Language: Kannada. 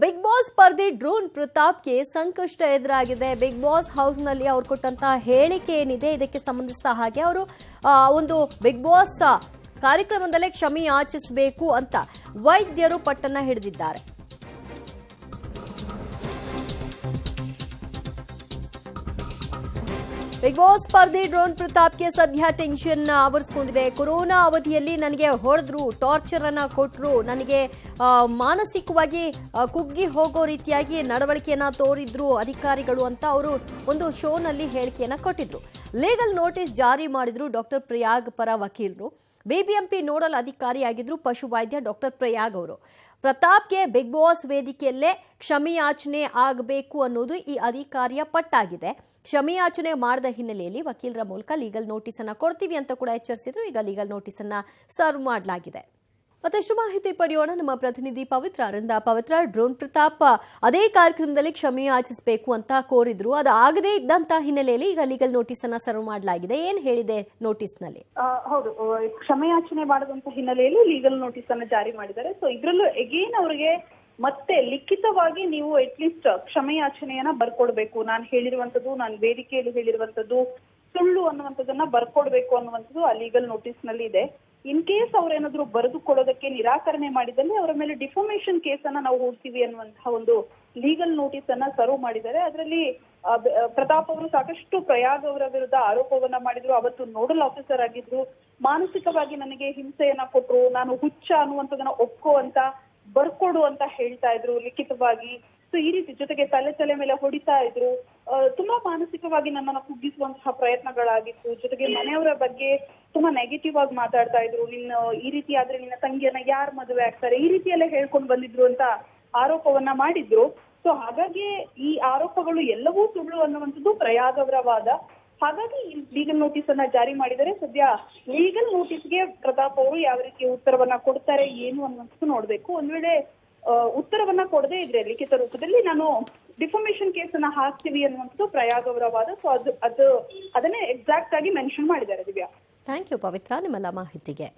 ಬಿಗ್ ಬಾಸ್ ಸ್ಪರ್ಧಿ ಡ್ರೋನ್ ಪ್ರತಾಪ್ಗೆ ಸಂಕಷ್ಟ ಎದುರಾಗಿದೆ. ಬಿಗ್ ಬಾಸ್ ಹೌಸ್ನಲ್ಲಿ ಅವರು ಕೊಟ್ಟಂತಹ ಹೇಳಿಕೆ ಏನಿದೆ ಇದಕ್ಕೆ ಸಂಬಂಧಿಸಿದ ಹಾಗೆ ಅವರು ಒಂದು ಬಿಗ್ ಬಾಸ್ ಕಾರ್ಯಕ್ರಮದಲ್ಲೇ ಕ್ಷಮೆ ಯಾಚಿಸಬೇಕು ಅಂತ ವೈದ್ಯರು ಪಟ್ಟನ್ನ ಹಿಡಿದಿದ್ದಾರೆ. ಬಿಗ್ ಬಾಸ್ ಸ್ಪರ್ಧಿ ಡ್ರೋನ್ ಪ್ರತಾಪ್ಗೆ ಸದ್ಯ ಟೆನ್ಷನ್ ಆವರಿಸಿಕೊಂಡಿದೆ. ಕೊರೋನಾ ಅವಧಿಯಲ್ಲಿ ನನಗೆ ಹೊಡೆದ್ರು, ಟಾರ್ಚರ್ ಅನ್ನ ಕೊಟ್ಟರು, ನನಗೆ ಮಾನಸಿಕವಾಗಿ ಕುಗ್ಗಿ ಹೋಗೋ ರೀತಿಯಾಗಿ ನಡವಳಿಕೆಯನ್ನ ತೋರಿದ್ರು ಅಧಿಕಾರಿಗಳು ಅಂತ ಅವರು ಒಂದು ಶೋನಲ್ಲಿ ಹೇಳಿಕೆಯನ್ನ ಕೊಟ್ಟಿದ್ರು. ಲೀಗಲ್ ನೋಟಿಸ್ ಜಾರಿ ಮಾಡಿದ್ರು ಡಾಕ್ಟರ್ ಪ್ರಯಾಗ್ ಪರ ವಕೀಲರು. ಬಿಬಿಎಂಪಿ ನೋಡಲ್ ಅಧಿಕಾರಿಯಾಗಿದ್ರು ಪಶುವೈದ್ಯ ಡಾಕ್ಟರ್ ಪ್ರಯಾಗ್ ಅವರು. ಪ್ರತಾಪ್ಗೆ ಬಿಗ್ ಬಾಸ್ ವೇದಿಕೆಯಲ್ಲೇ ಕ್ಷಮೆಯಾಚನೆ ಆಗಬೇಕು ಅನ್ನೋದು ಈ ಅಧಿಕಾರಿಯ ಪಟ್ಟಾಗಿದೆ. ಕ್ಷಮೆಯಾಚನೆ ಮಾಡದ ಹಿನ್ನೆಲೆಯಲ್ಲಿ ವಕೀಲರ ಮೂಲಕ ಲೀಗಲ್ ನೋಟಿಸ್ ಅನ್ನ ಕೊಡ್ತೀವಿ ಅಂತ ಕೂಡ ಎಚ್ಚರಿಸಿದ್ರು. ಈಗ ಲೀಗಲ್ ನೋಟಿಸ್ ಅನ್ನ ಸರ್ವ್ ಮಾಡಲಾಗಿದೆ. ಮತ್ತಷ್ಟು ಮಾಹಿತಿ ಪಡೆಯೋಣ ನಮ್ಮ ಪ್ರತಿನಿಧಿ ಪವಿತ್ರ ಅವರಿಂದ. ಪವಿತ್ರ, ಡ್ರೋನ್ ಪ್ರತಾಪ್ ಅದೇ ಕಾರ್ಯಕ್ರಮದಲ್ಲಿ ಕ್ಷಮೆ ಯಾಚಿಸಬೇಕು ಅಂತ ಕೋರಿದ್ರು, ಅದು ಆಗದೇ ಇದ್ದಂತ ಹಿನ್ನೆಲೆಯಲ್ಲಿ ಈಗ ಲೀಗಲ್ ನೋಟಿಸ್ ಅನ್ನ ಸರ್ವ್ ಮಾಡಲಾಗಿದೆ. ಏನ್ ಹೇಳಿದೆ ನೋಟಿಸ್ ನಲ್ಲಿ? ಹೌದು, ಕ್ಷಮೆಯಾಚನೆ ಮಾಡದಂತ ಹಿನ್ನೆಲೆಯಲ್ಲಿ ಲೀಗಲ್ ನೋಟಿಸ್ ಅನ್ನ ಜಾರಿ ಮಾಡಿದ್ದಾರೆ. ಸೊ ಇದ್ರಲ್ಲೂ ಎಗೇನ್ ಅವರಿಗೆ ಮತ್ತೆ ಲಿಖಿತವಾಗಿ ನೀವು ಅಟ್ಲೀಸ್ಟ್ ಕ್ಷಮೆಯಾಚನೆಯನ್ನ ಬರ್ಕೊಡ್ಬೇಕು, ನಾನು ಹೇಳಿರುವಂತದ್ದು, ನಾನು ವೇದಿಕೆಯಲ್ಲಿ ಹೇಳಿರುವಂತದ್ದು ಸುಳ್ಳು ಅನ್ನುವಂಥದ್ದನ್ನ ಬರ್ಕೊಡ್ಬೇಕು ಅನ್ನುವಂಥದ್ದು ಆ ಲೀಗಲ್ ನೋಟಿಸ್ ನಲ್ಲಿ ಇದೆ. ಇನ್ ಕೇಸ್ ಅವ್ರೇನಾದ್ರು ಬರೆದು ಕೊಡೋದಕ್ಕೆ ನಿರಾಕರಣೆ ಮಾಡಿದಲ್ಲಿ ಅವರ ಮೇಲೆ ಡಿಫಾಮೇಷನ್ ಕೇಸನ್ನ ನಾವು ಹೂಡ್ತೀವಿ ಅನ್ನುವಂತಹ ಒಂದು ಲೀಗಲ್ ನೋಟಿಸ್ ಅನ್ನ ಸರ್ವ್ ಮಾಡಿದ್ದಾರೆ. ಅದರಲ್ಲಿ ಪ್ರತಾಪ್ ಅವರು ಸಾಕಷ್ಟು ಪ್ರಯಾಗ್ ಅವರ ವಿರುದ್ಧ ಆರೋಪವನ್ನ ಮಾಡಿದ್ರು. ಅವತ್ತು ನೋಡಲ್ ಆಫೀಸರ್ ಆಗಿದ್ರು. ಮಾನಸಿಕವಾಗಿ ನನಗೆ ಹಿಂಸೆಯನ್ನ ಕೊಟ್ರು, ನಾನು ಹುಚ್ಚ ಅನ್ನುವಂಥದ್ದನ್ನ ಒಪ್ಕೋ ಅಂತ ಬರ್ಕೊಡು ಅಂತ ಹೇಳ್ತಾ ಇದ್ರು ಲಿಖಿತವಾಗಿ. ಸೊ ಈ ರೀತಿ ಜೊತೆಗೆ ತಲೆ ಮೇಲೆ ಹೊಡಿತಾ ಇದ್ರು. ತುಂಬಾ ಮಾನಸಿಕವಾಗಿ ನನ್ನನ್ನು ಕುಗ್ಗಿಸುವಂತಹ ಪ್ರಯತ್ನಗಳಾಗಿತ್ತು. ಜೊತೆಗೆ ಮನೆಯವರ ಬಗ್ಗೆ ತುಂಬಾ ನೆಗೆಟಿವ್ ಆಗಿ ಮಾತಾಡ್ತಾ ಇದ್ರು. ನಿನ್ನ ಈ ರೀತಿ ಆದ್ರೆ ನಿನ್ನ ತಂಗಿಯನ್ನ ಯಾರು ಮದುವೆ ಆಗ್ತಾರೆ, ಈ ರೀತಿ ಎಲ್ಲ ಹೇಳ್ಕೊಂಡು ಬಂದಿದ್ರು ಅಂತ ಆರೋಪವನ್ನ ಮಾಡಿದ್ರು. ಸೊ ಹಾಗಾಗಿ ಈ ಆರೋಪಗಳು ಎಲ್ಲವೂ ಸುಳ್ಳು ಅನ್ನುವಂಥದ್ದು ಪ್ರಯಾಗ್ ಅವರ ವಾದ. ಹಾಗಾಗಿ ಲೀಗಲ್ ನೋಟಿಸ್ ಅನ್ನ ಜಾರಿ ಮಾಡಿದರೆ ಸದ್ಯ ಲೀಗಲ್ ನೋಟಿಸ್ಗೆ ಪ್ರತಾಪ್ ಅವರು ಯಾವ ರೀತಿ ಉತ್ತರವನ್ನ ಕೊಡ್ತಾರೆ ಏನು ಅನ್ನುವಂಥದ್ದು ನೋಡ್ಬೇಕು. ಒಂದ್ ವೇಳೆ ಉತ್ತರವನ್ನ ಕೊಡದೇ ಇದ್ರೆ ಲಿಖಿತ ರೂಪದಲ್ಲಿ ನಾನು ಡಿಫಾಮೇಷನ್ ಕೇಸ್ ಅನ್ನ ಹಾಕ್ತೀವಿ ಅನ್ನುವಂಥದ್ದು ಪ್ರಯಾಗ್ ಅವರ ವಾದ. ಸೊ ಅದನ್ನೇ ಎಕ್ಸಾಕ್ಟ್ ಆಗಿ ಮೆನ್ಷನ್ ಮಾಡಿದ್ದಾರೆ. ದಿವ್ಯಾ, ಥ್ಯಾಂಕ್ ಯು ಪವಿತ್ರ ನಿಮ್ಮೆಲ್ಲ ಮಾಹಿತಿಗೆ.